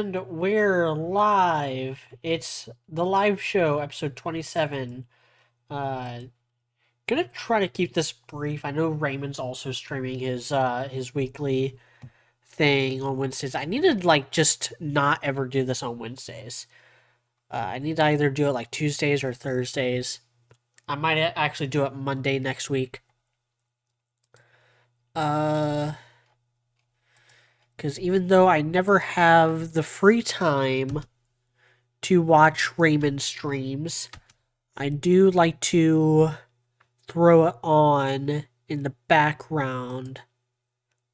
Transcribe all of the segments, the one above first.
And we're live. It's the live show, episode 27. Uh, gonna try to keep this brief. I know Raymond's also streaming his weekly thing on Wednesdays. I need to just not ever do this on Wednesdays. I need to either do it like Tuesdays or Thursdays. I might actually do it Monday next week. Uh, because even though I never have the free time to watch Raymond streams, I do like to throw it on in the background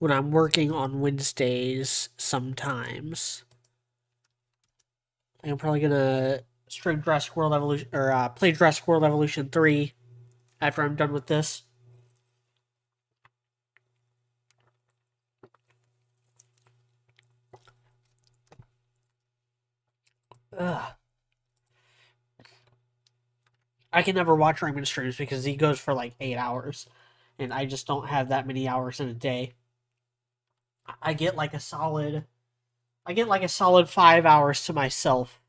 when I'm working on Wednesdays sometimes. I'm probably gonna stream Jurassic World Evolution or play Jurassic World Evolution 3 after I'm done with this. Ugh. I can never watch Raymond streams because he goes for like 8 hours, and I just don't have that many hours in a day. I get like a solid, I get like a solid 5 hours to myself,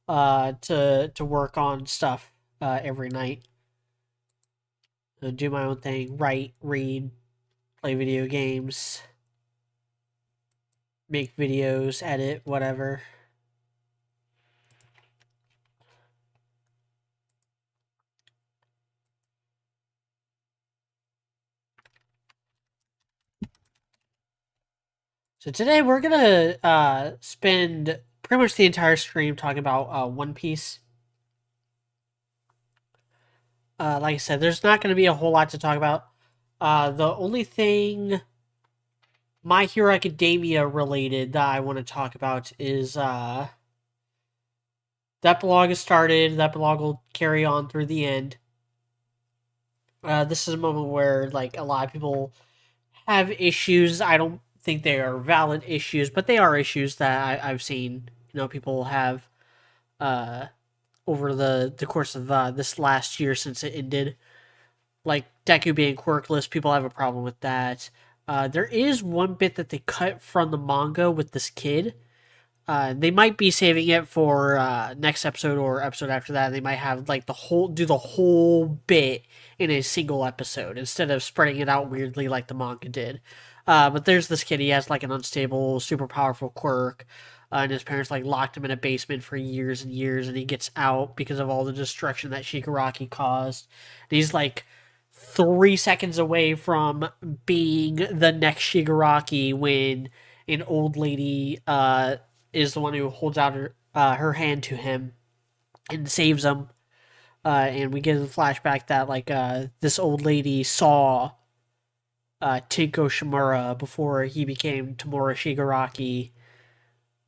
to work on stuff, every night. Do my own thing, write, read, play video games, make videos, edit, whatever. So today we're gonna spend pretty much the entire stream talking about One Piece. Like I said, there's not going to be a whole lot to talk about. The only thing My Hero Academia related that I want to talk about is that blog has started. That blog will carry on through the end. This is a moment where like a lot of people have issues. I don't think they are valid issues, but they are issues that I've seen. People have uh, over the course of this last year since it ended. Like Deku being quirkless, people have a problem with that. There is one bit that they cut from the manga with this kid. They might be saving it for next episode or episode after that. They might have like do the whole bit in a single episode instead of spreading it out weirdly like the manga did. But there's this kid. He has like an unstable, super powerful quirk. And his parents like locked him in a basement for years and years, and he gets out because of all the destruction that Shigaraki caused. And he's like 3 seconds away from being the next Shigaraki when an old lady is the one who holds out her hand to him and saves him. And we get a flashback that like this old lady saw Tinko Shimura before he became Tamura Shigaraki,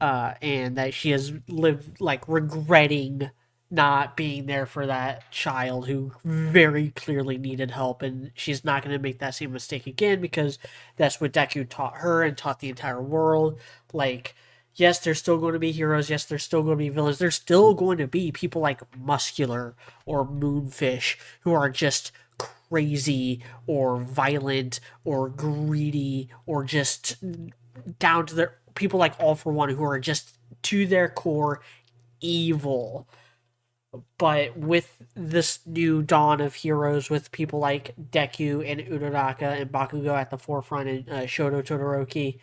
and that she has lived like regretting not being there for that child who very clearly needed help, and she's not going to make that same mistake again because that's what Deku taught her and taught the entire world. Like, yes, there's still going to be heroes. Yes, there's still going to be villains. There's still going to be people like Muscular or Moonfish who are just crazy or violent or greedy or just down to their people like All For One who are just to their core evil. But with this new dawn of heroes, with people like Deku and Uraraka and Bakugo at the forefront, and Shoto Todoroki,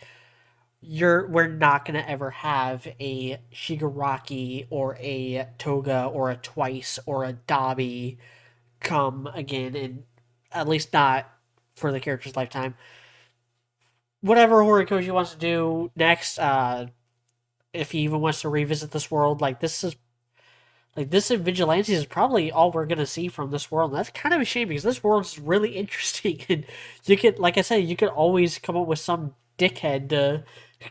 we're not gonna ever have a Shigaraki or a Toga or a Twice or a Dabi come again, and at least not for the character's lifetime. Whatever Horikoshi wants to do next, if he even wants to revisit this world, this in Vigilantes is probably all we're gonna see from this world. And that's kind of a shame because this world is really interesting, and you could, like I said, you could always come up with some dickhead to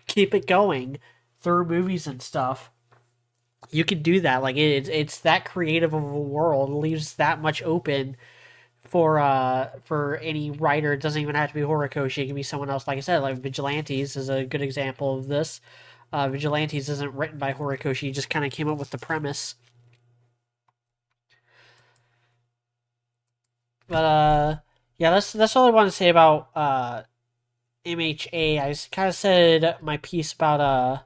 keep it going through movies and stuff. You could do that. Like it's that creative of a world. It leaves that much open for any writer. It doesn't even have to be Horikoshi. It can be someone else. Like I said, like Vigilantes is a good example of this. Vigilantes isn't written by Horikoshi. He just kind of came up with the premise. But yeah, that's all I want to say about MHA. I kind of said my piece about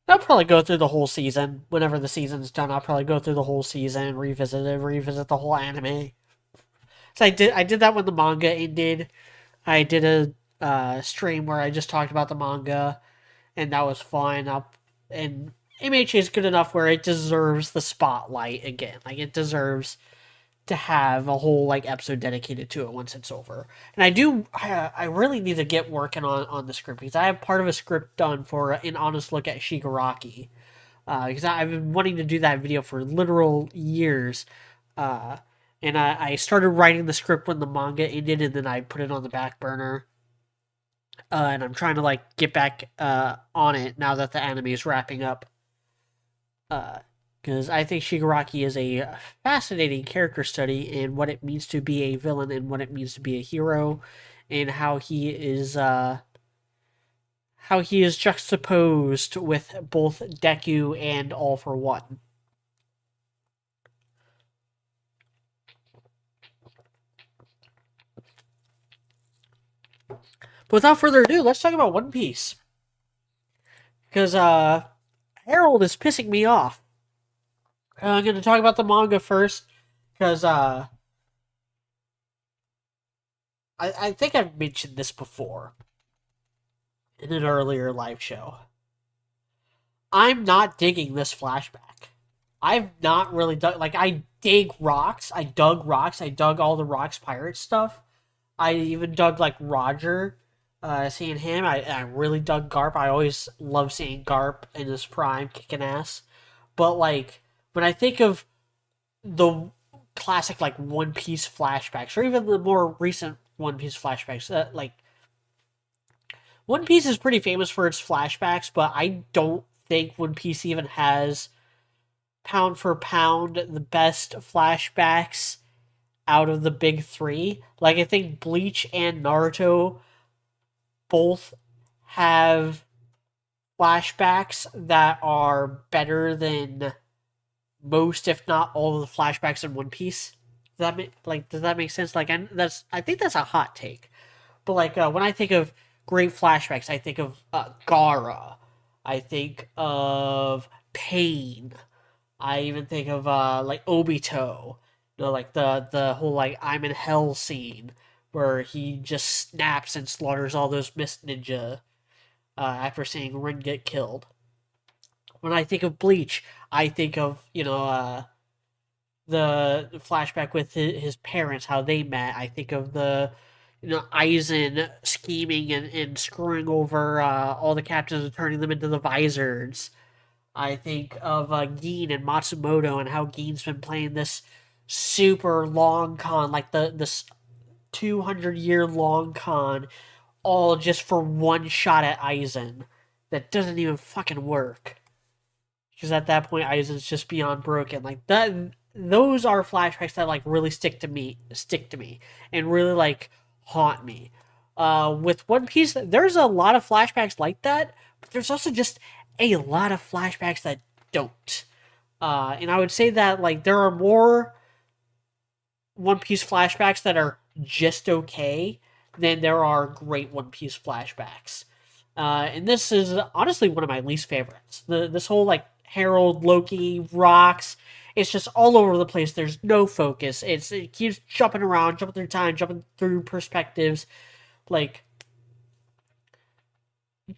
I'll probably go through the whole season. Whenever the season's done, I'll probably go through the whole season, revisit it, revisit the whole anime. So I did that when the manga ended. I did a stream where I just talked about the manga, and that was fun. And MH is good enough where it deserves the spotlight again. Like it deserves to have a whole like episode dedicated to it once it's over. And I really need to get working on the script because I have part of a script done for an honest look at Shigaraki. Because I've been wanting to do that video for literal years. Uh, and I started writing the script when the manga ended, and then I put it on the back burner. And I'm trying to like get back on it now that the anime is wrapping up. Because I think Shigaraki is a fascinating character study in what it means to be a villain and what it means to be a hero, and how he is juxtaposed with both Deku and All for One. But without further ado, let's talk about One Piece. Because Harold is pissing me off. I'm going to talk about the manga first, because I think I've mentioned this before in an earlier live show. I'm not digging this flashback. I've not really dug, like, I dig rocks. I dug rocks. I dug all the Rocks Pirate stuff. I even dug, like, Roger, seeing him. I really dug Garp. I always love seeing Garp in his prime kicking ass. But, like, when I think of the classic, like, One Piece flashbacks, or even the more recent One Piece flashbacks, like, One Piece is pretty famous for its flashbacks, but I don't think One Piece even has pound for pound the best flashbacks out of the big three. Like I think Bleach and Naruto both have flashbacks that are better than most, if not all, of the flashbacks in One Piece. Does that make sense? Like, I think that's a hot take. But like when I think of great flashbacks, I think of Gara. I think of Pain. I even think of like Obito. You know, like the whole like I'm in hell scene where he just snaps and slaughters all those Mist Ninja after seeing Rin get killed. When I think of Bleach, I think of the flashback with his parents, how they met. I think of the Aizen scheming and screwing over all the captains and turning them into the Visors. I think of Gin and Matsumoto and how Gin's been playing this super long con, like this 200-year long con, all just for one shot at Aizen that doesn't even fucking work. Because at that point, Aizen's just beyond broken. Like that, those are flashbacks that like really stick to me, and really like haunt me. With One Piece, there's a lot of flashbacks like that, but there's also just a lot of flashbacks that don't. And I would say that like there are more One Piece flashbacks that are just okay than there are great One Piece flashbacks. And this is honestly one of my least favorites. This whole like Harold, Loki, rocks. It's just all over the place. There's no focus. It keeps jumping around, jumping through time, jumping through perspectives. Like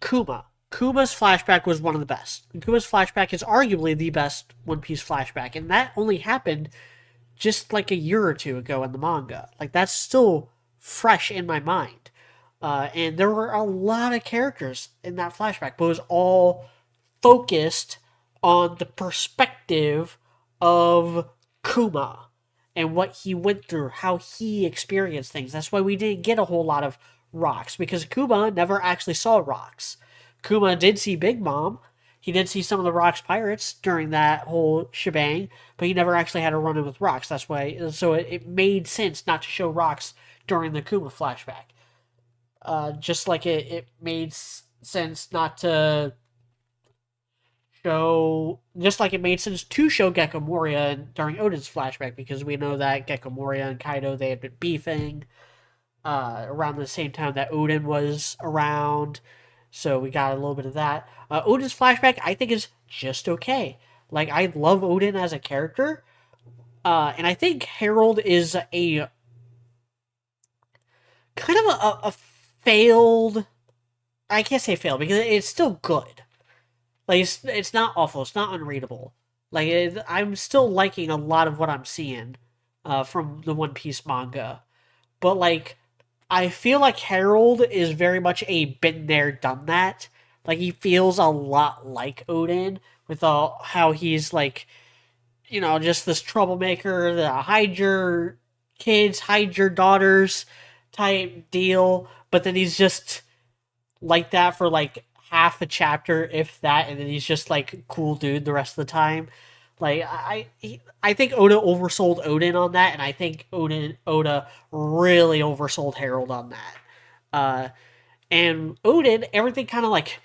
Kuma's flashback was one of the best. Kuma's flashback is arguably the best One Piece flashback, and that only happened just like a year or two ago in the manga. Like that's still fresh in my mind. And there were a lot of characters in that flashback, but it was all focused on the perspective of Kuma and what he went through, how he experienced things. That's why we didn't get a whole lot of rocks, because Kuma never actually saw rocks. Kuma did see Big Mom. He did see some of the Rocks pirates during that whole shebang, but he never actually had a run in with rocks. That's why, so it made sense not to show rocks during the Kuma flashback. Just like it made sense not to show, just like it made sense to show Gecko Moria during Odin's flashback, because we know that Gecko Moria and Kaido, they had been beefing around the same time that Odin was around. So we got a little bit of that. Odin's flashback, I think, is just okay. Like, I love Odin as a character. And I think Harold is a kind of a failed. I can't say failed because it's still good. Like, it's not awful. It's not unreadable. Like, I'm still liking a lot of what I'm seeing from the One Piece manga. But, like, I feel like Harold is very much a been there, done that. Like, he feels a lot like Odin with how he's, like, just this troublemaker, the hide your kids, hide your daughters type deal. But then he's just like that for like half a chapter, if that, and then he's just like cool dude the rest of the time. Like I think Oda oversold Odin on that, and I think Oda really oversold Harold on that. Uh, and Odin, everything kind of like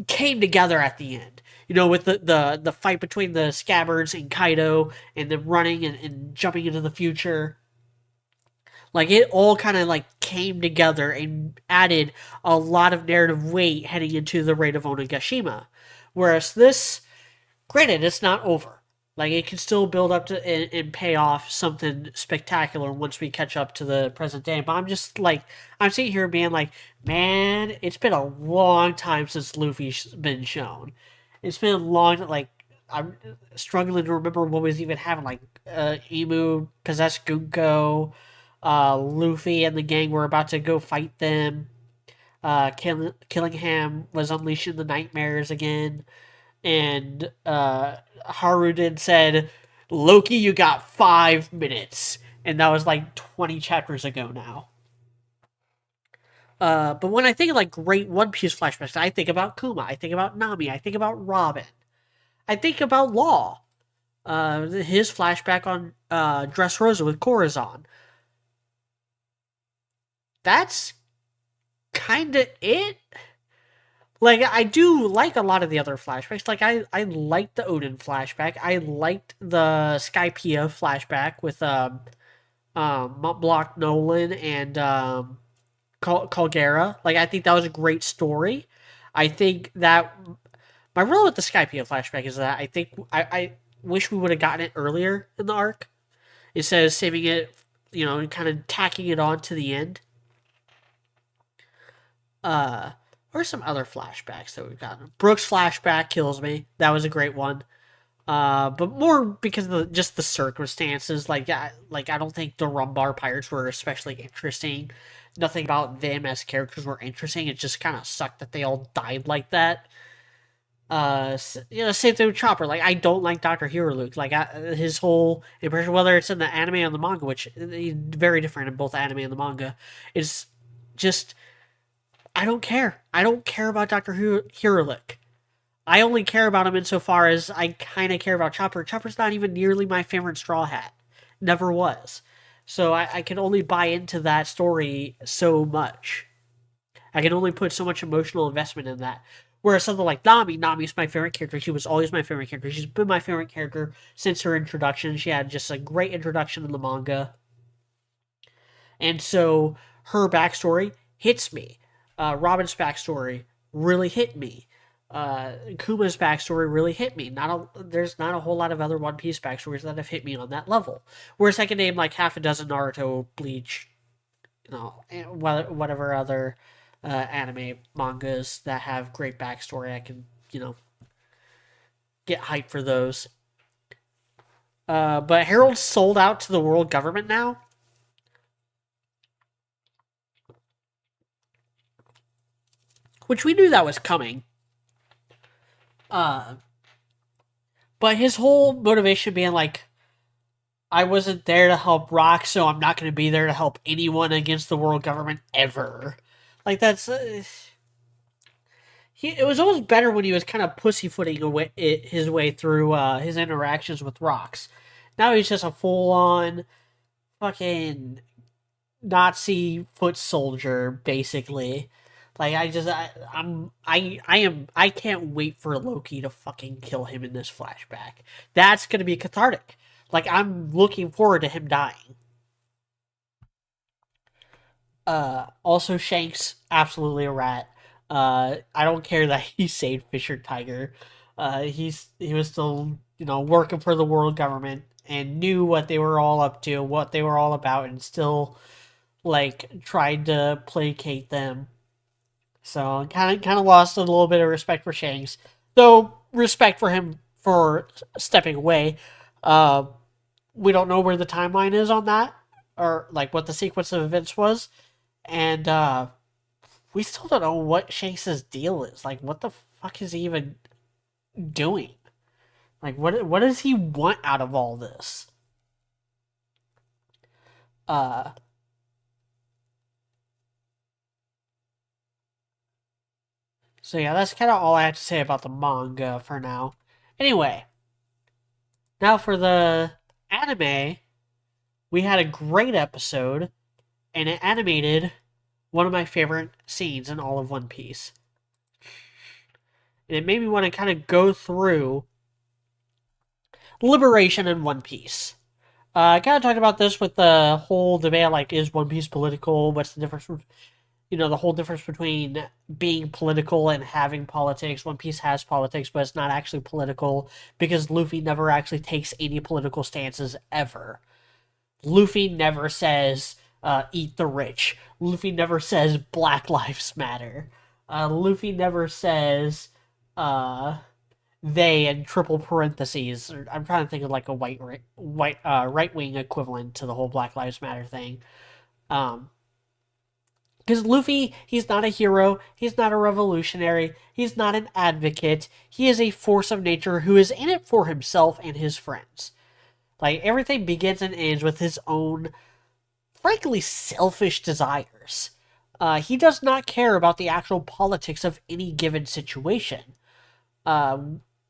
came together at the end. With the fight between the scabbards and Kaido, and them running and jumping into the future. Like it all kind of like came together and added a lot of narrative weight heading into the raid of Onigashima. Whereas this, granted, it's not over. Like it can still build up to and pay off something spectacular once we catch up to the present day. But I'm just like I'm sitting here being like, man, it's been a long time since Luffy's been shown. It's been a long like I'm struggling to remember what was even happening. Like Emu possessed Gunko, Luffy and the gang were about to go fight them. Killingham was unleashing the nightmares again, and Haruden said, "Loki, you got 5 minutes," and that was like 20 chapters ago now. But when I think of like great One Piece flashbacks, I think about Kuma, I think about Nami, I think about Robin, I think about Law. His flashback on Dressrosa with Corazon. That's kind of it. Like I do like a lot of the other flashbacks. Like I liked the Odin flashback. I liked the Skypiea flashback with Montblanc Nolan and Calgera. Like I think that was a great story. I think that my role with the Skypiea flashback is that I think I wish we would have gotten it earlier in the arc instead of saving it, and kind of tacking it on to the end. Uh, or some other flashbacks that we've gotten. Brooks flashback kills me. That was a great one. But more because of just the circumstances. Like I don't think the Rumbar Pirates were especially interesting. Nothing about them as characters were interesting. It just kind of sucked that they all died like that. Same thing with Chopper. Like I don't like Doctor Hero Luke. Like his whole impression, whether it's in the anime or the manga, which is very different in both anime and the manga, is just I don't care. I don't care about Doctor Hirulik. I only care about him insofar as I kind of care about Chopper. Chopper's not even nearly my favorite Straw Hat. Never was. So I can only buy into that story so much. I can only put so much emotional investment in that. Whereas something like Nami's my favorite character. She was always my favorite character. She's been my favorite character since her introduction. She had just a great introduction in the manga. And so her backstory hits me. Robin's backstory really hit me. Kuma's backstory really hit me. There's not a whole lot of other One Piece backstories that have hit me on that level. Whereas I can name like half a dozen Naruto, Bleach, whatever other anime mangas that have great backstory. I can get hyped for those. But Harold's sold out to the world government now. Which we knew that was coming. Uh, but his whole motivation being like, I wasn't there to help Rock, so I'm not going to be there to help anyone against the world government ever. Like that's it was almost better when he was kind of pussyfooting his way through his interactions with Rocks. Now he's just a full on fucking Nazi foot soldier, basically. Like I can't wait for Loki to fucking kill him in this flashback. That's gonna be cathartic. Like I'm looking forward to him dying. Also Shanks, absolutely a rat. I don't care that he saved Fisher Tiger. He was still, working for the world government and knew what they were all up to, what they were all about, and still like tried to placate them. So kind of lost a little bit of respect for Shanks, though respect for him for stepping away. Uh, we don't know where the timeline is on that, or like what the sequence of events was, and we still don't know what Shanks' deal is. Like, what the fuck is he even doing? Like, what does he want out of all this? Uh, so yeah, that's kind of all I have to say about the manga for now. Anyway, now for the anime, we had a great episode, and it animated one of my favorite scenes in all of One Piece. And it made me want to kind of go through liberation in One Piece. I kind of talked about this with the whole debate, like, is One Piece political? What's the difference? The whole difference between being political and having politics. One Piece has politics, but it's not actually political because Luffy never actually takes any political stances ever. Luffy never says, eat the rich. Luffy never says Black Lives Matter. Luffy never says, they in triple parentheses. I'm trying to think of like a right wing equivalent to the whole Black Lives Matter thing. Because Luffy, he's not a hero, he's not a revolutionary, he's not an advocate. He is a force of nature who is in it for himself and his friends. Like, everything begins and ends with his own, frankly, selfish desires. He does not care about the actual politics of any given situation. Uh,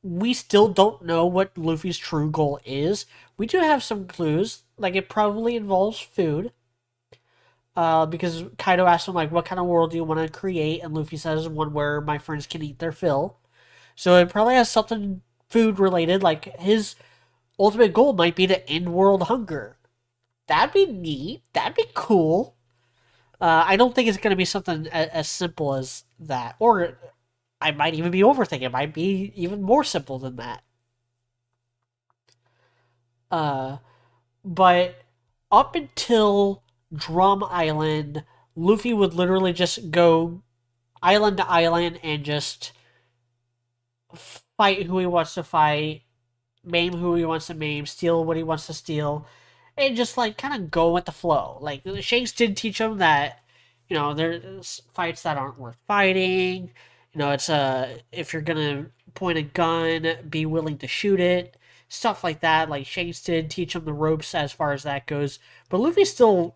we still don't know what Luffy's true goal is. We do have some clues, like it probably involves food. Because Kaido asks him, like, what kind of world do you want to create? And Luffy says, one where my friends can eat their fill. So it probably has something food related, like his ultimate goal might be to end world hunger. That'd be neat. That'd be cool. I don't think it's going to be something as simple as that. Or I might even be overthinking. It might be even more simple than that. But up until Drum Island, Luffy would literally just go island to island and just fight who he wants to fight, maim who he wants to maim, steal what he wants to steal, and just like kind of go with the flow. Like Shanks did teach him that, there's fights that aren't worth fighting. It's if you're gonna point a gun, be willing to shoot it, stuff like that. Like Shanks did teach him the ropes as far as that goes, but Luffy's still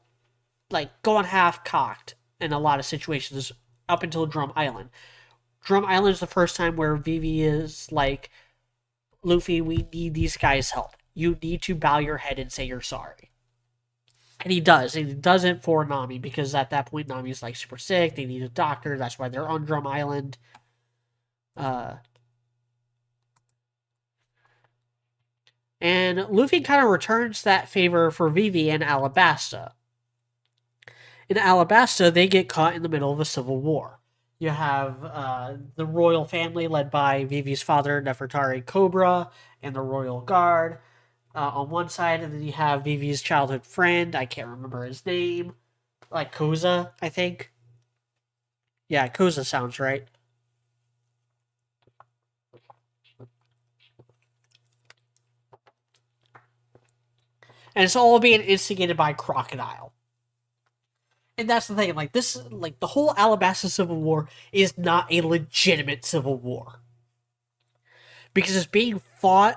like going half cocked in a lot of situations up until Drum Island. Drum Island is the first time where Vivi is like, Luffy, we need these guys' help. You need to bow your head and say you're sorry. And he does. And he does it for Nami because at that point Nami's like super sick. They need a doctor. That's why they're on Drum Island. And Luffy kind of returns that favor for Vivi and Alabasta. In Alabasta, they get caught in the middle of a civil war. You have the royal family led by Vivi's father, Nefertari Cobra, and the royal guard on one side, and then you have Vivi's childhood friend. I can't remember his name. Like Koza, I think. Yeah, Koza sounds right. And it's all being instigated by Crocodile. And that's the thing, like this, like the whole Alabasta Civil War is not a legitimate civil war because it's being fought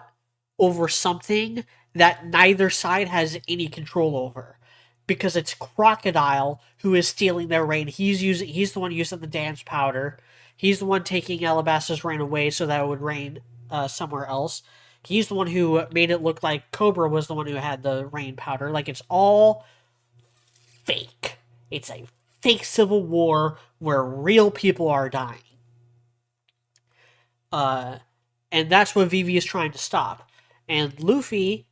over something that neither side has any control over. Because it's Crocodile who is stealing their rain. He's the one using the dance powder. He's the one taking Alabasta's rain away so that it would rain somewhere else. He's the one who made it look like Cobra was the one who had the rain powder. Like it's all fake. It's a fake civil war where real people are dying. And that's what Vivi is trying to stop. And Luffy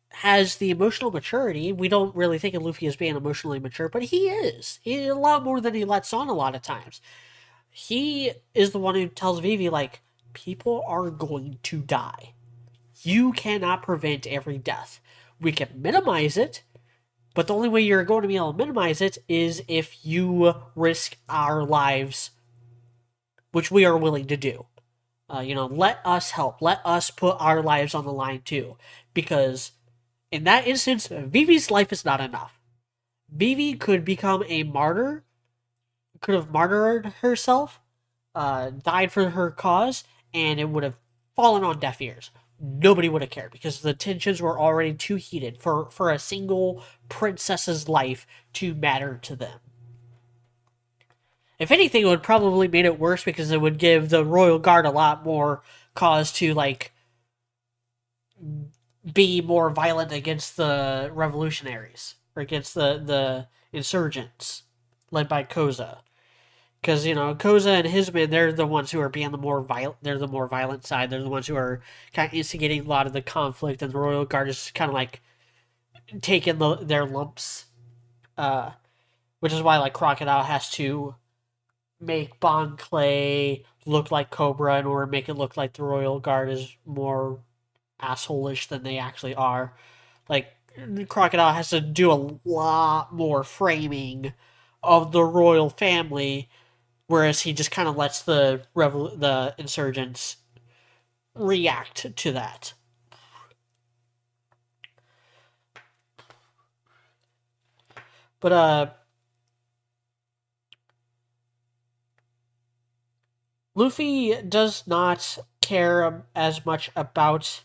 has the emotional maturity. We don't really think of Luffy as being emotionally mature, but he is. He, a lot more than he lets on a lot of times. he is the one who tells Vivi, like, people are going to die. You cannot prevent every death. We can minimize it, but the only way you're going to be able to minimize it is if you risk our lives, which we are willing to do. Let us help. Let us put our lives on the line too. Because in that instance, Vivi's life is not enough. Vivi could become a martyr, could have martyred herself, died for her cause, and it would have fallen on deaf ears. Nobody would have cared because the tensions were already too heated for a single princess's life to matter to them. If anything, it would probably made it worse because it would give the royal guard a lot more cause to like be more violent against the revolutionaries or against the insurgents led by Koza. Because Koza and his men, they're the ones who are being the more violent. They're the more violent side. They're the ones who are kind of instigating a lot of the conflict, and the royal guard is kind of like taking their lumps. Which is why like Crocodile has to make Bon Clay look like Cobra in order to make it look like the royal guard is more asshole-ish than they actually are. Like Crocodile has to do a lot more framing of the royal family, whereas he just kind of lets the insurgents react to that. But Luffy does not care as much about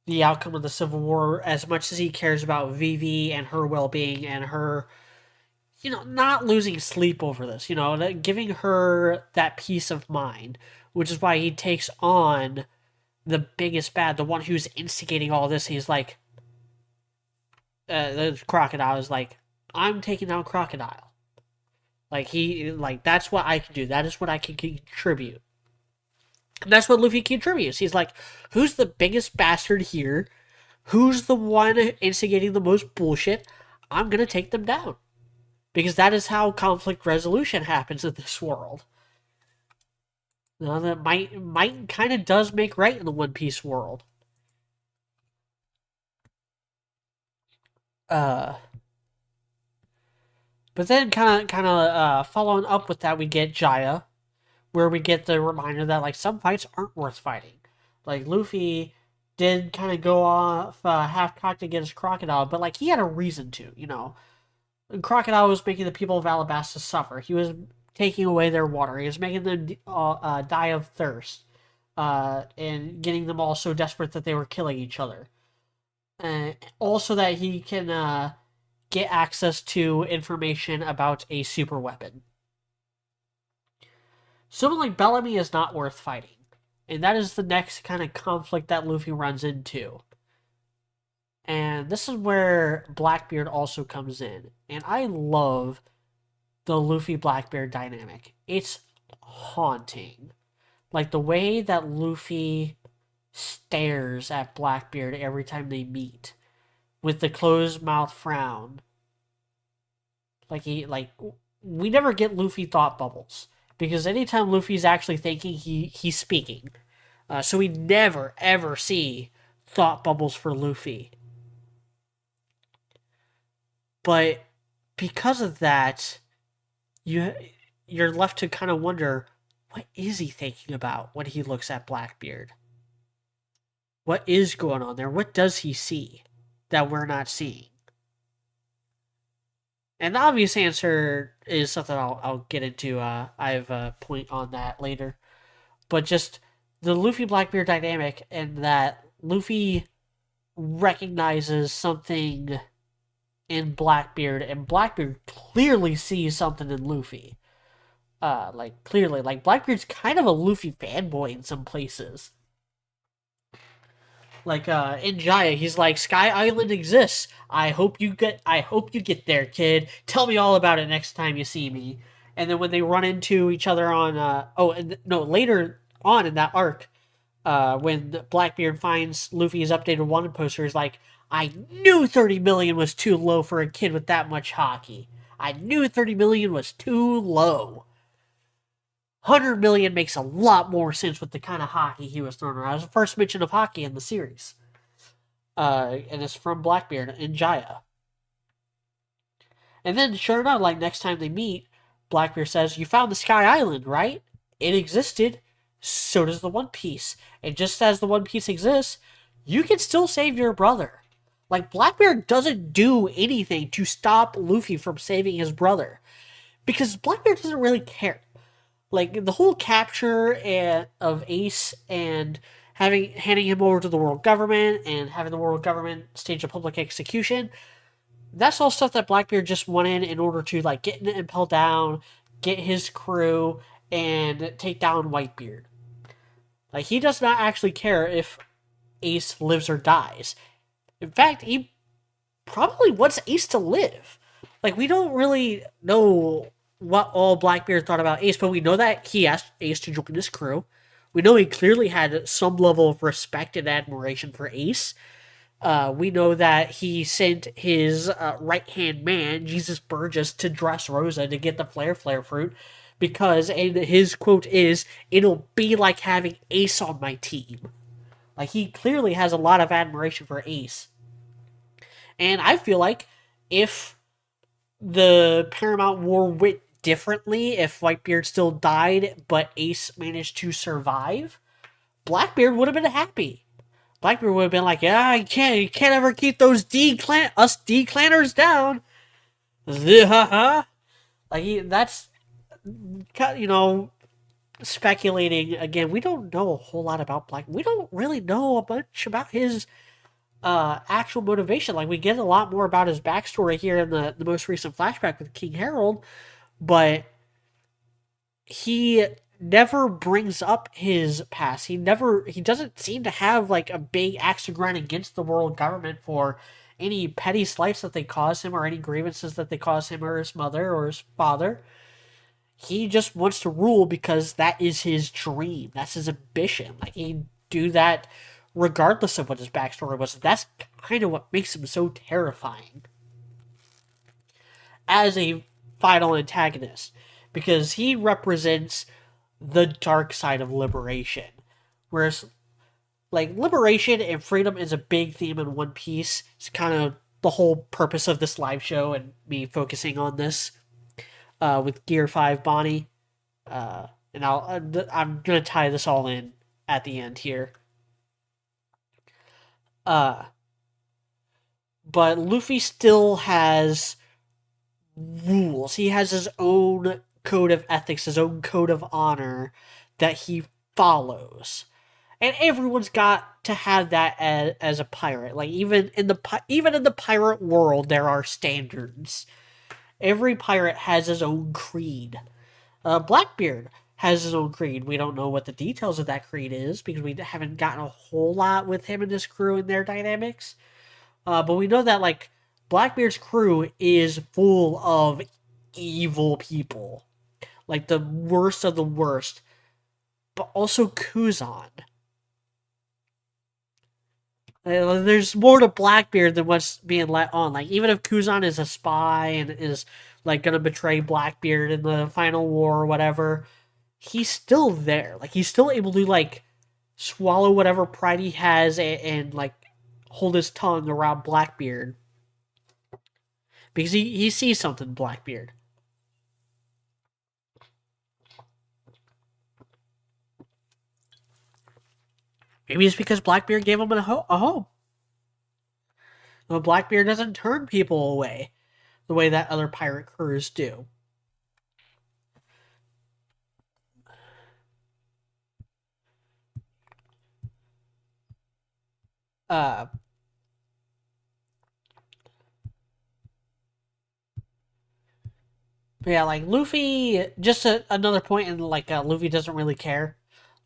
the outcome of the Civil War as much as he cares about Vivi and her well-being and her, not losing sleep over this, giving her that peace of mind, which is why he takes on the biggest bad, the one who's instigating all this. He's like, the Crocodile is like, I'm taking down Crocodile. That's what I can do. That is what I can contribute. And that's what Luffy contributes. He's like, who's the biggest bastard here? Who's the one instigating the most bullshit? I'm gonna take them down. Because that is how conflict resolution happens in this world. That might kind of does make right in the One Piece world. But then kind of following up with that, we get Jaya, where we get the reminder that like some fights aren't worth fighting. Like Luffy did kind of go off half-cocked against Crocodile, but like he had a reason to, Crocodile was making the people of Alabasta suffer. He was taking away their water. He was making them die of thirst, and getting them all so desperate that they were killing each other. Also, that he can get access to information about a super weapon. Similarly, Bellamy is not worth fighting. And that is the next kind of conflict that Luffy runs into. And this is where Blackbeard also comes in. And I love the Luffy-Blackbeard dynamic. It's haunting. Like, the way that Luffy stares at Blackbeard every time they meet. With the closed-mouth frown. We never get Luffy thought bubbles. Because anytime Luffy's actually thinking, he's speaking. So we never, ever see thought bubbles for Luffy. But because of that, you're left to kind of wonder, what is he thinking about when he looks at Blackbeard? What is going on there? What does he see that we're not seeing? And the obvious answer is something I'll get into. I have a point on that later. But just the Luffy-Blackbeard dynamic, and that Luffy recognizes something in Blackbeard, and Blackbeard clearly sees something in Luffy. Clearly. Like, Blackbeard's kind of a Luffy fanboy in some places. Like, in Jaya, he's like, Sky Island exists. I hope you get there, kid. Tell me all about it next time you see me. And then when they run into each other on, later on in that arc, when Blackbeard finds Luffy's updated wanted poster, he's like, I knew 30 million was too low for a kid with that much hockey. I knew 30 million was too low. 100 million makes a lot more sense with the kind of hockey he was throwing around. It was the first mention of hockey in the series. And it's from Blackbeard and Jaya. And then, sure enough, like next time they meet, Blackbeard says, "You found the Sky Island, right? It existed. So does the One Piece. And just as the One Piece exists, you can still save your brother." Like, Blackbeard doesn't do anything to stop Luffy from saving his brother. Because Blackbeard doesn't really care. Like, the whole capture of Ace and handing him over to the world government and having the world government stage a public execution, that's all stuff that Blackbeard just wanted in order to like get Impel down, get his crew, and take down Whitebeard. Like, he does not actually care if Ace lives or dies. In fact, he probably wants Ace to live. Like, we don't really know what all Blackbeard thought about Ace, but we know that he asked Ace to join his crew. We know he clearly had some level of respect and admiration for Ace. We know that he sent his right-hand man, Jesus Burgess, to Dressrosa to get the Flare fruit because, and his quote is, "It'll be like having Ace on my team." Like, he clearly has a lot of admiration for Ace. And I feel like if the Paramount War went differently, if Whitebeard still died but Ace managed to survive, Blackbeard would have been happy. Blackbeard would have been like, "Yeah, you can't ever keep those us D-clanners down." Like, that's, speculating again. We don't know a whole lot about Black. We don't really know much about his actual motivation. Like, we get a lot more about his backstory here in the most recent flashback with King Harold, but he never brings up his past. He doesn't seem to have like a big axe to grind against the world government for any petty slights that they cause him or any grievances that they cause him or his mother or his father. He just wants to rule because that is his dream. That's his ambition. Like, he'd do that regardless of what his backstory was. That's kind of what makes him so terrifying as a final antagonist, because he represents the dark side of liberation. Whereas, like, liberation and freedom is a big theme in One Piece. It's kind of the whole purpose of this live show and me focusing on this with Gear 5 Bonnie. And I'm going to tie this all in at the end here. But Luffy still has rules. He has his own code of ethics, his own code of honor that he follows. And everyone's got to have that as a pirate. Like, even in the pirate world, there are standards. Every pirate has his own creed. Blackbeard has his own creed. We don't know what the details of that creed is because we haven't gotten a whole lot with him and his crew and their dynamics. But we know that, like, Blackbeard's crew is full of evil people. Like, the worst of the worst. But also Kuzan. There's more to Blackbeard than what's being let on. Like, even if Kuzan is a spy and is, like, gonna betray Blackbeard in the final war or whatever, he's still there. Like, he's still able to, like, swallow whatever pride he has and like, hold his tongue around Blackbeard. Because he sees something in Blackbeard. Maybe it's because Blackbeard gave him a home. But Blackbeard doesn't turn people away the way that other pirate crews do. Uh, but yeah, like, Luffy, just another point, and like, Luffy doesn't really care.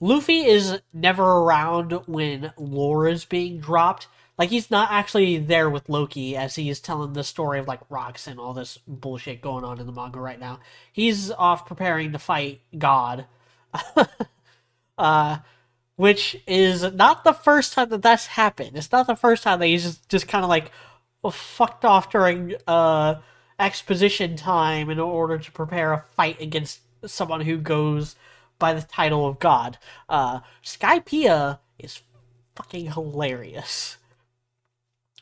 Luffy is never around when lore is being dropped. Like, he's not actually there with Loki as he's telling the story of, like, rocks and all this bullshit going on in the manga right now. He's off preparing to fight God. uh, which is not the first time that that's happened. It's not the first time that he's just kind of, like, fucked off during exposition time in order to prepare a fight against someone who goes by the title of God. Skypiea is fucking hilarious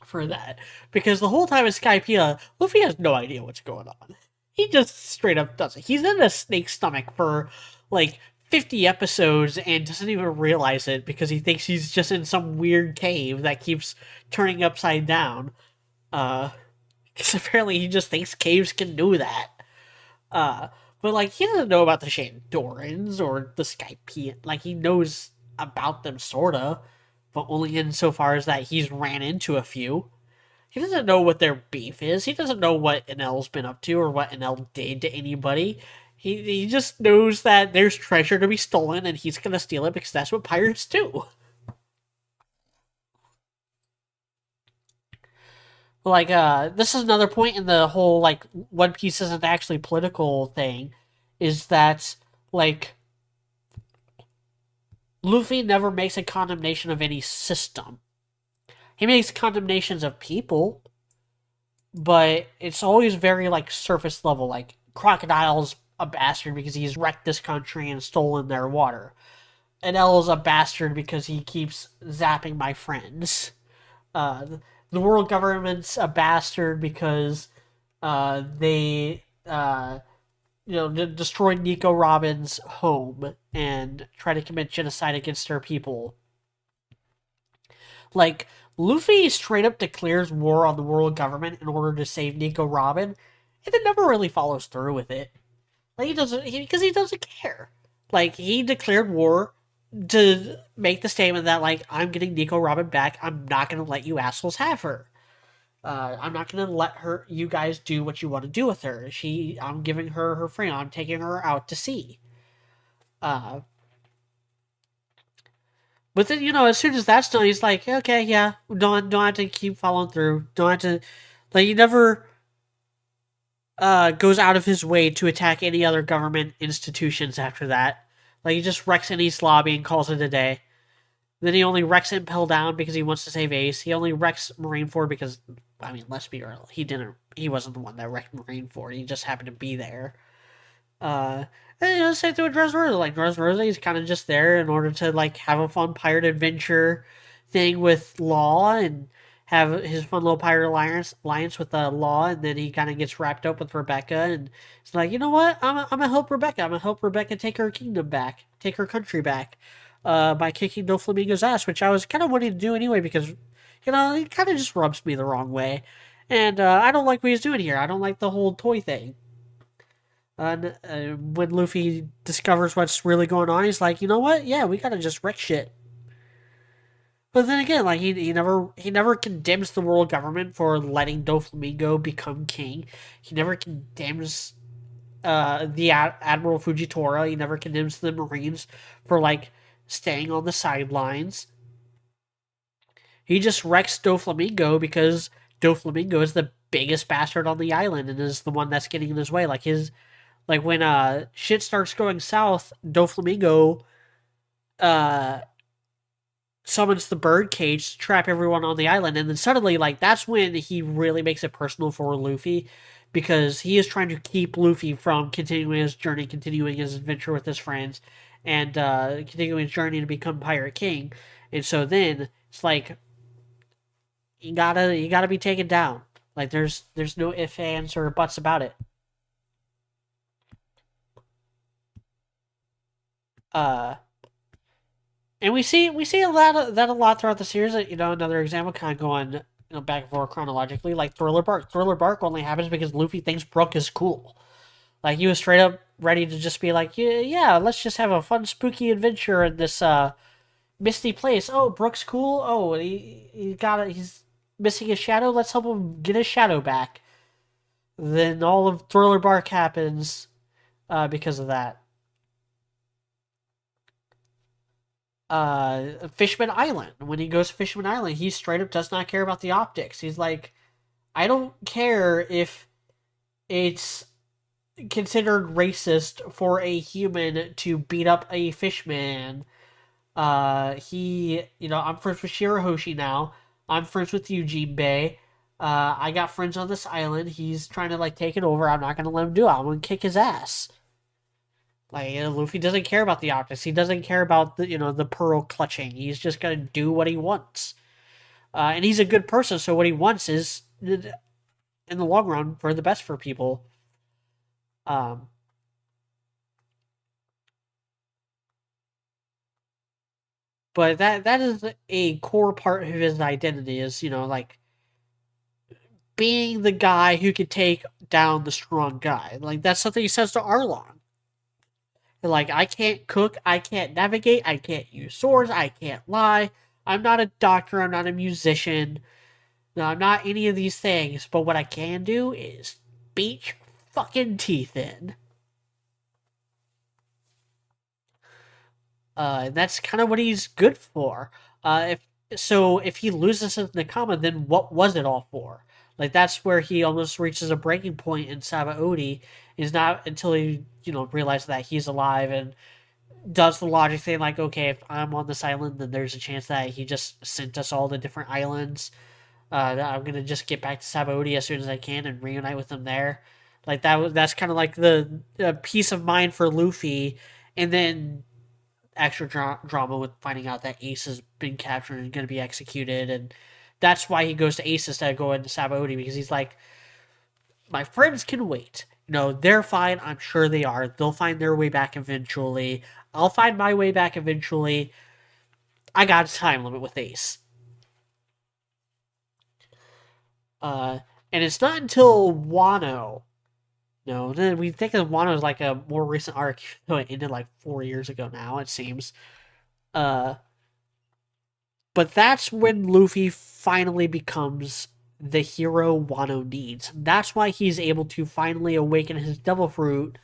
for that. Because the whole time in Skypiea, Luffy has no idea what's going on. He just straight up does it. He's in a snake's stomach for like 50 episodes and doesn't even realize it because he thinks he's just in some weird cave that keeps turning upside down. Because apparently he just thinks caves can do that. Uh, but like he doesn't know about the Shandorans or the Skypiea. Like he knows about them sorta, but only insofar as that he's ran into a few. He doesn't know what their beef is. He doesn't know what Enel's been up to or what Enel did to anybody. He just knows that there's treasure to be stolen and he's gonna steal it because that's what pirates do. Like, this is another point in the whole, like, One Piece isn't actually political thing, is that, like, Luffy never makes a condemnation of any system. He makes condemnations of people, but it's always very, like, surface level. Like, Crocodile's a bastard because he's wrecked this country and stolen their water. And L's a bastard because he keeps zapping my friends. Uh, the world government's a bastard because they destroyed Nico Robin's home and try to commit genocide against their people. Like, Luffy straight up declares war on the world government in order to save Nico Robin, and then never really follows through with it. Like, because he doesn't care. Like, he declared war to make the statement that, like, I'm getting Nico Robin back. I'm not going to let you assholes have her. I'm not going to let you guys do what you want to do with her. I'm giving her her freedom. I'm taking her out to sea. Uh, but then, as soon as that's done, he's like, okay, yeah, don't have to keep following through. Don't have to, like, he never goes out of his way to attack any other government institutions after that. Like, he just wrecks an East Lobby and calls it a day. Then he only wrecks Impel Down because he wants to save Ace. He only wrecks Marineford because, I mean, let's be real, he wasn't the one that wrecked Marineford. He just happened to be there. And same thing with Dressrosa. Like, Dressrosa, he's kind of just there in order to, like, have a fun pirate adventure thing with Law and have his fun little pirate alliance with Law, and then he kind of gets wrapped up with Rebecca, and it's like, you know what? I'm gonna help Rebecca. I'm gonna help Rebecca take her kingdom back, take her country back, by kicking Doflamingo's ass, which I was kind of wanting to do anyway because, he kind of just rubs me the wrong way, and I don't like what he's doing here. I don't like the whole toy thing. When Luffy discovers what's really going on, he's like, you know what? Yeah, we gotta just wreck shit. But then again, like he never condemns the world government for letting Doflamingo become king. He never condemns the Admiral Fujitora. He never condemns the Marines for like staying on the sidelines. He just wrecks Doflamingo because Doflamingo is the biggest bastard on the island and is the one that's getting in his way. Like when shit starts going south, Doflamingo summons the bird cage to trap everyone on the island, and then suddenly, like, that's when he really makes it personal for Luffy, because he is trying to keep Luffy from continuing his journey, continuing his adventure with his friends, and continuing his journey to become Pirate King. And so then it's like you gotta be taken down. Like there's no ifs, ands, or buts about it. Uh, and we see a lot of that a lot throughout the series. Another example, kind of going back and forth chronologically, like Thriller Bark. Thriller Bark only happens because Luffy thinks Brook is cool. Like he was straight up ready to just be like, yeah, let's just have a fun, spooky adventure in this misty place. Oh, Brook's cool. Oh, he's missing his shadow. Let's help him get his shadow back. Then all of Thriller Bark happens because of that. Fishman Island. When he goes to Fishman Island, he straight up does not care about the optics. He's like, I don't care if it's considered racist for a human to beat up a fishman. I'm friends with Shirahoshi now. I'm friends with Eugene Bay. I got friends on this island. He's trying to like take it over. I'm not gonna let him do it. I'm gonna kick his ass. Like, Luffy doesn't care about the optics. He doesn't care about the pearl clutching. He's just gonna do what he wants. And he's a good person, so what he wants is, in the long run, for the best for people. Um, but that is a core part of his identity. Is like being the guy who can take down the strong guy. Like that's something he says to Arlong. Like, I can't cook, I can't navigate, I can't use swords, I can't lie. I'm not a doctor, I'm not a musician. No, I'm not any of these things, but what I can do is beat your fucking teeth in. And that's kind of what he's good for. If he loses to Nakama, then what was it all for? Like that's where he almost reaches a breaking point in Sabaody. Is not until he realizes that he's alive and does the logic thing, like, okay, if I'm on this island, then there's a chance that he just sent us all to different islands. I'm gonna just get back to Sabaody as soon as I can and reunite with them there. Like that's kind of like the peace of mind for Luffy, and then extra drama with finding out that Ace has been captured and going to be executed, and that's why he goes to Ace instead of going to Sabaody, because he's like, my friends can wait. They're fine. I'm sure they are. They'll find their way back eventually. I'll find my way back eventually. I got a time limit with Ace. And it's not until Wano. Then we think of Wano as like a more recent arc. It ended like 4 years ago now, it seems. Uh, but that's when Luffy finally becomes the hero Wano needs. That's why he's able to finally awaken his devil fruit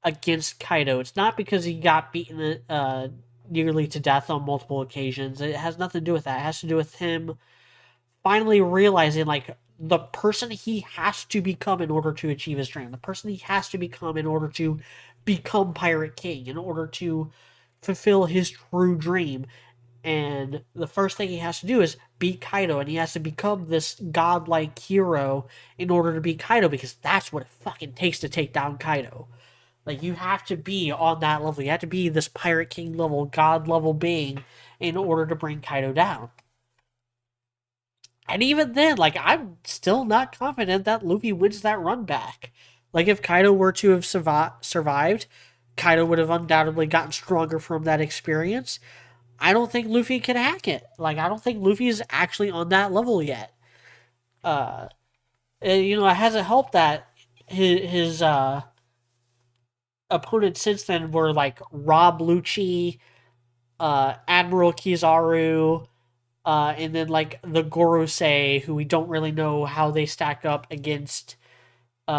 against Kaido. It's not because he got beaten nearly to death on multiple occasions. It has nothing to do with that. It has to do with him finally realizing, like, the person he has to become in order to achieve his dream. The person he has to become in order to become Pirate King, in order to fulfill his true dream. And the first thing he has to do is beat Kaido, and he has to become this godlike hero in order to beat Kaido, because that's what it fucking takes to take down Kaido. Like, you have to be on that level. You have to be this Pirate King level, God level being in order to bring Kaido down. And even then, like, I'm still not confident that Luffy wins that run back. Like, if Kaido were to have survived, Kaido would have undoubtedly gotten stronger from that experience. I don't think Luffy can hack it. Like, I don't think Luffy is actually on that level yet. It hasn't helped that his opponents since then were like Rob Lucci, Admiral Kizaru, and then like the Gorosei, who we don't really know how they stack up against the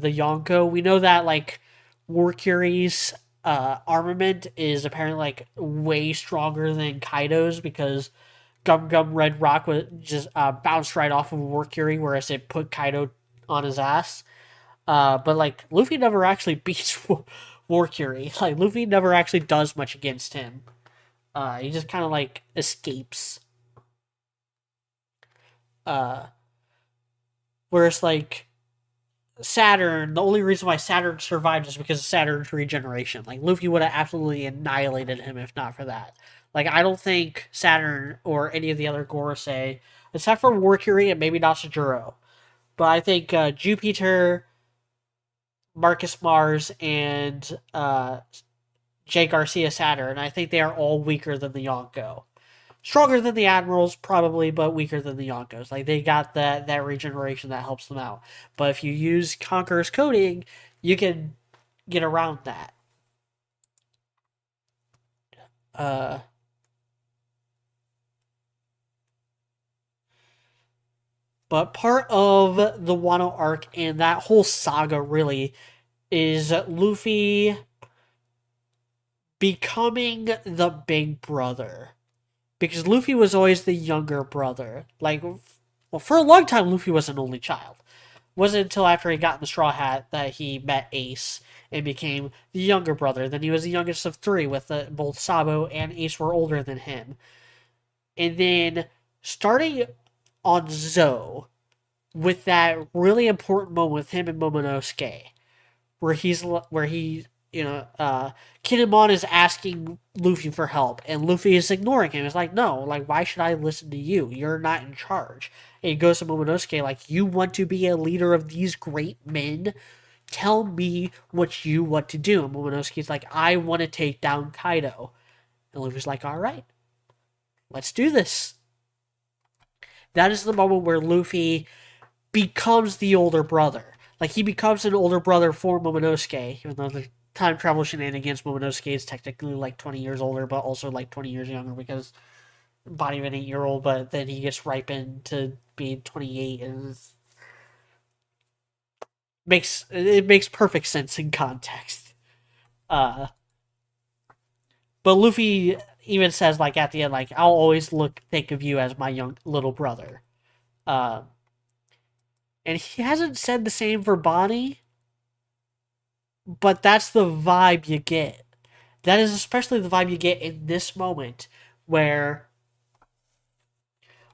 Yonko. We know that like Warcury's armament is apparently like way stronger than Kaido's, because Gum Gum Red Rock was just bounced right off of Warcury, whereas it put Kaido on his ass. But like Luffy never actually beats Warcury. Like Luffy never actually does much against him. He just kind of like escapes. Uh, whereas like Saturn, the only reason why Saturn survived is because of Saturn's regeneration. Like Luffy would have absolutely annihilated him if not for that. Like I don't think Saturn or any of the other Gorosei, except for Warcury and maybe Nasajuro, but I think Jupiter, Marcus Mars, and Jay Garcia Saturn, I think they are all weaker than the Yonko. Stronger than the Admirals, probably, but weaker than the Yonkos. Like, they got that regeneration that helps them out. But if you use Conqueror's Coding, you can get around that. Uh, but part of the Wano arc and that whole saga, really, is Luffy becoming the big brother. Because Luffy was always the younger brother. Like, well, for a long time, Luffy was an only child. It wasn't until after he got in the Straw Hat that he met Ace and became the younger brother. Then he was the youngest of three, with both Sabo and Ace were older than him. And then, starting on Zou, with that really important moment with him and Momonosuke, where he Kinemon is asking Luffy for help, and Luffy is ignoring him. It's like, no, like, why should I listen to you? You're not in charge. And he goes to Momonosuke, like, you want to be a leader of these great men? Tell me what you want to do. And Momonosuke's like, I want to take down Kaido. And Luffy's like, all right, let's do this. That is the moment where Luffy becomes the older brother. Like, he becomes an older brother for Momonosuke, even though the time travel shenanigans, Momonosuke is technically like 20 years older, but also like 20 years younger because body of an 8-year-old, but then he gets ripened to being 28 and it makes perfect sense in context. Uh, but Luffy even says like at the end, like, I'll always think of you as my young little brother. Uh, and he hasn't said the same for Bonnie, but that's the vibe you get. That is especially the vibe you get in this moment where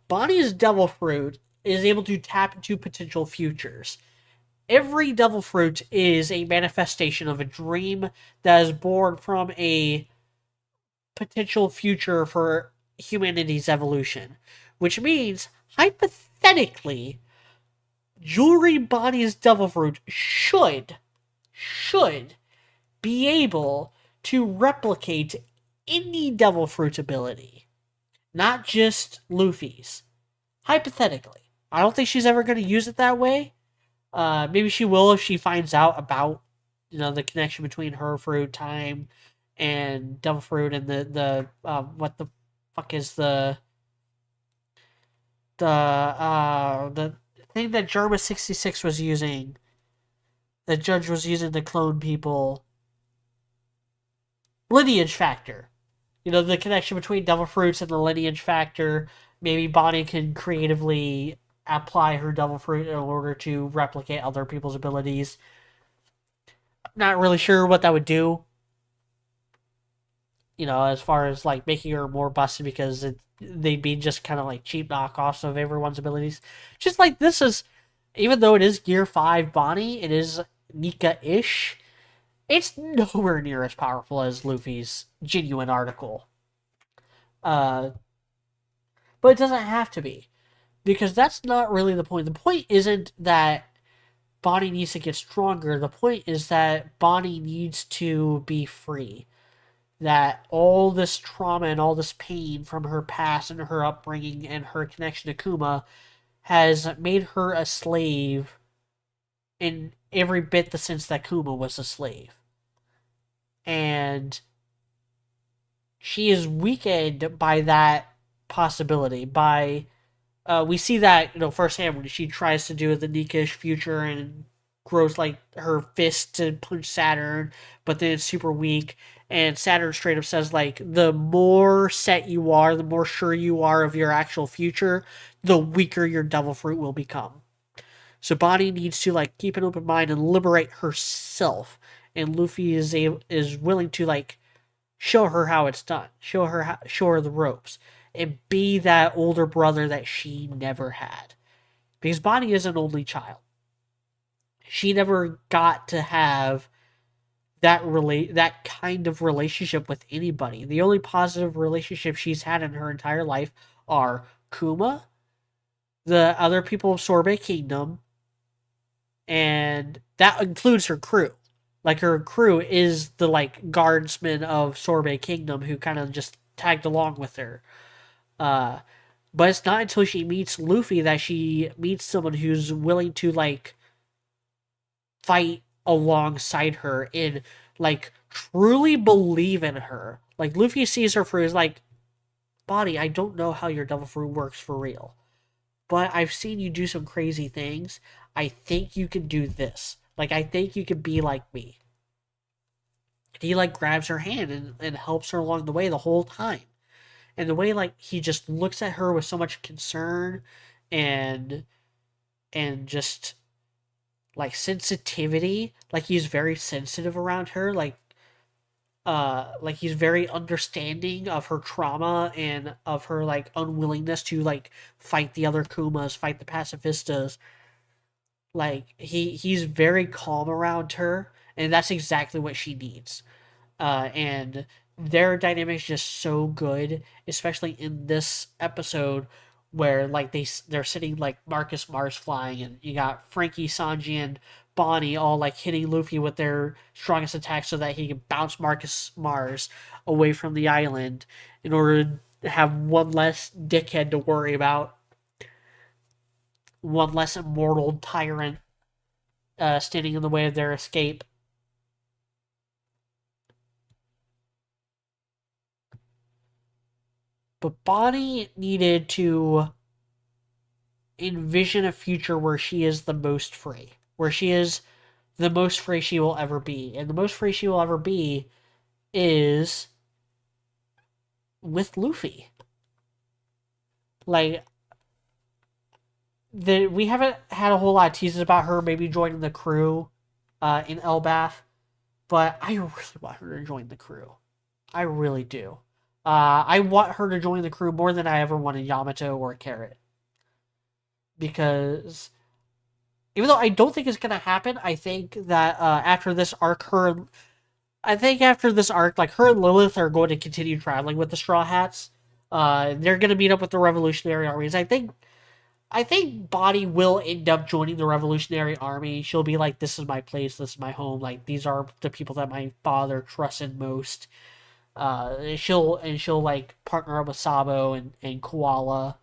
Bonnie's devil fruit is able to tap into potential futures. Every devil fruit is a manifestation of a dream that is born from a potential future for humanity's evolution, which means, hypothetically, Jewelry Bonnie's devil fruit should be able to replicate any devil fruit ability, not just Luffy's. Hypothetically, I don't think she's ever going to use it that way. Maybe she will if she finds out about the connection between her fruit time and devil fruit and the what the fuck is the thing that Jarma 66 was using. The judge was using to clone people. Lineage factor. The connection between devil fruits and the lineage factor. Maybe Bonnie can creatively apply her devil fruit in order to replicate other people's abilities. Not really sure what that would do. As far as like making her more busted because they'd be just kind of like cheap knockoffs of everyone's abilities. Just like this is, even though it is Gear 5 Bonnie, it is Nika-ish. It's nowhere near as powerful as Luffy's genuine article. Uh, but it doesn't have to be. Because that's not really the point. The point isn't that Bonnie needs to get stronger. The point is that Bonnie needs to be free. That all this trauma and all this pain from her past and her upbringing and her connection to Kuma has made her a slave in every bit the sense that Kuma was a slave. And she is weakened by that possibility. We see that firsthand when she tries to do the Nikish future and grows like her fist to punch Saturn, but then it's super weak. And Saturn straight up says like, the more set you are, the more sure you are of your actual future, the weaker your devil fruit will become. So Bonnie needs to like keep an open mind and liberate herself. And Luffy is willing to like show her how it's done, show her the ropes, and be that older brother that she never had. Because Bonnie is an only child. She never got to have that kind of relationship with anybody. The only positive relationship she's had in her entire life are Kuma, the other people of Sorbet Kingdom, and that includes her crew. Like, her crew is the like guardsmen of Sorbet Kingdom who kind of just tagged along with her. But it's not until she meets Luffy that she meets someone who's willing to like fight alongside her and like truly believe in her. Like, Luffy sees her for his like, Bonnie, I don't know how your devil fruit works for real, but I've seen you do some crazy things. I think you can do this. Like, I think you could be like me. He like grabs her hand and helps her along the way the whole time. And the way like he just looks at her with so much concern and just like sensitivity, like he's very sensitive around her, like he's very understanding of her trauma and of her like unwillingness to like fight the other Kumas, fight the pacifistas. Like he's very calm around her, and that's exactly what she needs. And their dynamic is just so good, especially in this episode where like they're sitting like Marcus Mars flying, and you got Frankie, Sanji, and Bonnie all like hitting Luffy with their strongest attack so that he can bounce Marcus Mars away from the island in order to have one less dickhead to worry about, one less immortal tyrant standing in the way of their escape. But Bonnie needed to envision a future where she is the most free, where she is the most free she will ever be. And the most free she will ever be is with Luffy. Like, we haven't had a whole lot of teases about her maybe joining the crew in Elbaf, but I really want her to join the crew. I really do. I want her to join the crew more than I ever wanted Yamato or Carrot. Because even though I don't think it's going to happen, I think that after this arc, like her and Lilith are going to continue traveling with the Straw Hats. They're going to meet up with the Revolutionary Armies. I think Bonnie will end up joining the Revolutionary Army. She'll be like, "This is my place. This is my home. Like these are the people that my father trusted most." And she'll like partner up with Sabo and Koala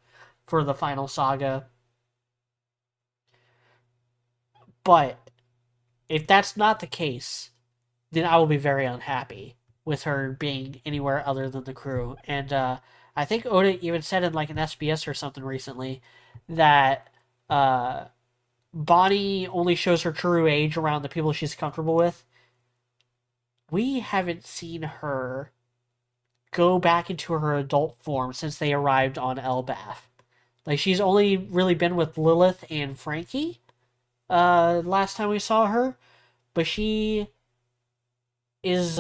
for the final saga. But if that's not the case, then I will be very unhappy with her being anywhere other than the crew. And I think Oda even said in like an SBS or something recently that uh, Bonnie only shows her true age around the people she's comfortable with. We haven't seen her go back into her adult form since they arrived on Elbaf. Like she's only really been with Lilith and Frankie last time we saw her, but she is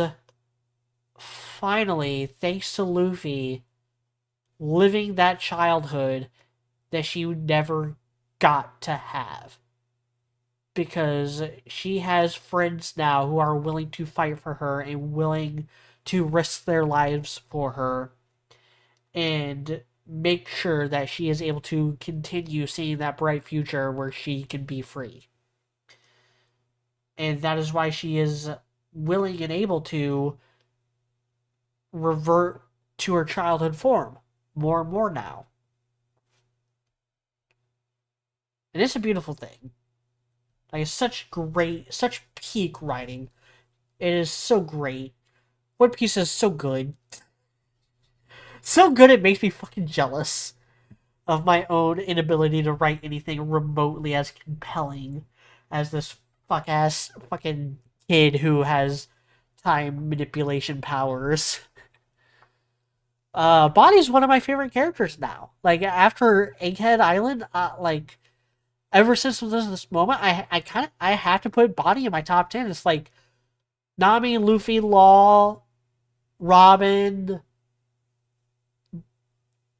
finally, thanks to Luffy, living that childhood that she never got to have. Because she has friends now who are willing to fight for her and willing to risk their lives for her and make sure that she is able to continue seeing that bright future where she can be free. And that is why she is willing and able to revert to her childhood form more and more now. And it's a beautiful thing. Like, it's such peak writing. It is so great. One Piece is so good. So good it makes me fucking jealous of my own inability to write anything remotely as compelling as this fuck ass fucking kid who has time manipulation powers. Bonnie's one of my favorite characters now. Like after Egghead Island, like ever since this moment, I have to put Bonnie in my top 10. It's like Nami, Luffy, Law, Robin.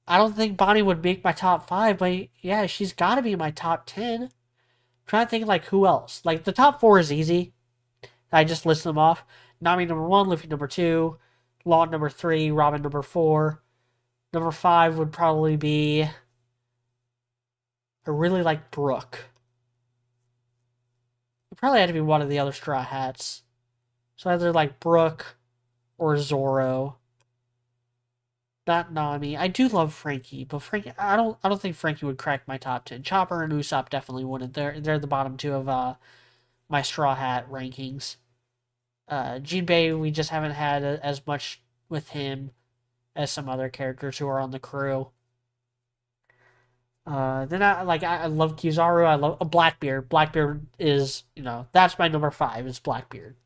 I don't think Bonnie would make my top 5, but yeah, she's got to be in my top 10. I'm trying to think like who else. Like the top 4 is easy. I just list them off. Nami number 1, Luffy number 2, Law number 3, Robin number 4. Number 5 would probably be. I really like Brooke. It probably had to be one of the other Straw Hats. So either like Brooke or Zoro. Not Nami. I do love Frankie, but Frankie, I don't think Frankie would crack my top 10. Chopper and Usopp definitely wouldn't. They're the bottom 2 of my Straw Hat rankings. Jinbei, we just haven't had as much with him as some other characters who are on the crew. Then I love Kizaru. I love Blackbeard. Blackbeard is that's my number 5 is Blackbeard.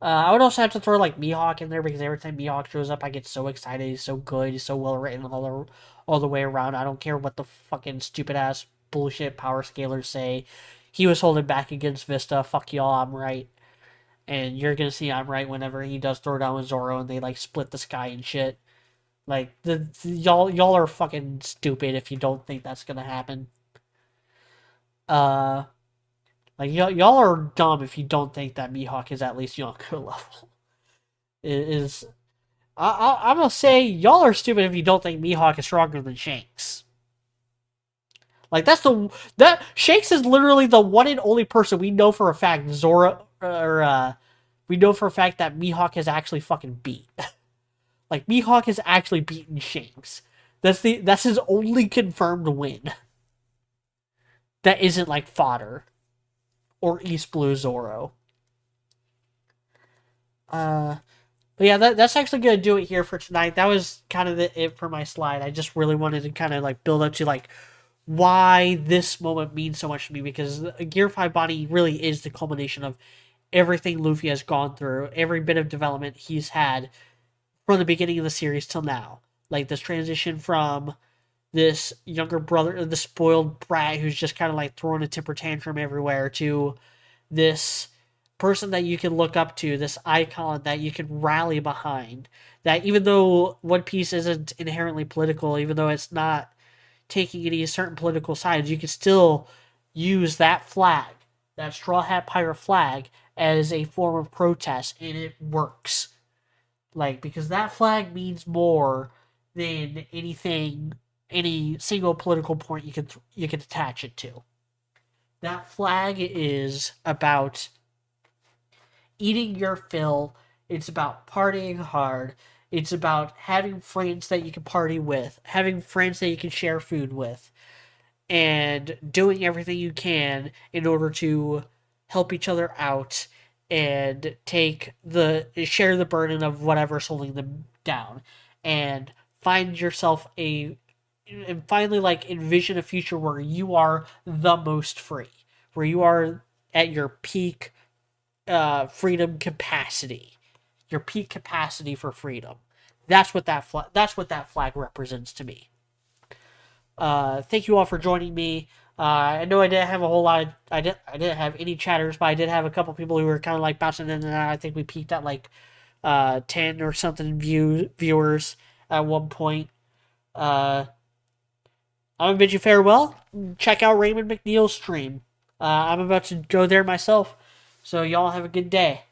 I would also have to throw like Mihawk in there because every time Mihawk shows up, I get so excited. He's so good. He's so well written all the way around. I don't care what the fucking stupid ass bullshit power scalers say. He was holding back against Vista. Fuck y'all, I'm right. And you're gonna see I'm right whenever he does throw down with Zoro and they like split the sky and shit. Like y'all are fucking stupid if you don't think that's gonna happen. Uh, Like y'all are dumb if you don't think that Mihawk is at least Yonko level. It is I'm gonna say y'all are stupid if you don't think Mihawk is stronger than Shanks. Like that Shanks is literally the one and only person we know for a fact Zora or we know for a fact that Mihawk has actually fucking beat. Like Mihawk has actually beaten Shanks. That's his only confirmed win. That isn't like fodder or East Blue Zoro. Uh, but yeah, that's actually gonna do it here for tonight. That was kind of it for my slide. I just really wanted to kind of like build up to like why this moment means so much to me, because Gear 5 Bonnie really is the culmination of everything Luffy has gone through, every bit of development he's had from the beginning of the series till now. Like this transition from this younger brother, the spoiled brat who's just kind of like throwing a temper tantrum everywhere, to this person that you can look up to, this icon that you can rally behind. That even though One Piece isn't inherently political, even though it's not taking any certain political sides, you can still use that flag, that Straw Hat Pirate flag, as a form of protest, and it works. Like, because that flag means more than anything, any single political point you can attach it to. That flag is about eating your fill. It's about partying hard. It's about having friends that you can party with, having friends that you can share food with, and doing everything you can in order to help each other out and share the burden of whatever's holding them down, and find yourself and finally like envision a future where you are the most free, where you are at your peak freedom capacity, your peak capacity for freedom. That's what that flag represents to me. Thank you all for joining me. I know I didn't have a whole lot. I didn't have any chatters, but I did have a couple people who were kind of like bouncing in and out. I think we peaked at like 10 or something viewers at one point. Uh, I'm gonna bid you farewell. Check out Raymond McNeil's stream. I'm about to go there myself. So y'all have a good day.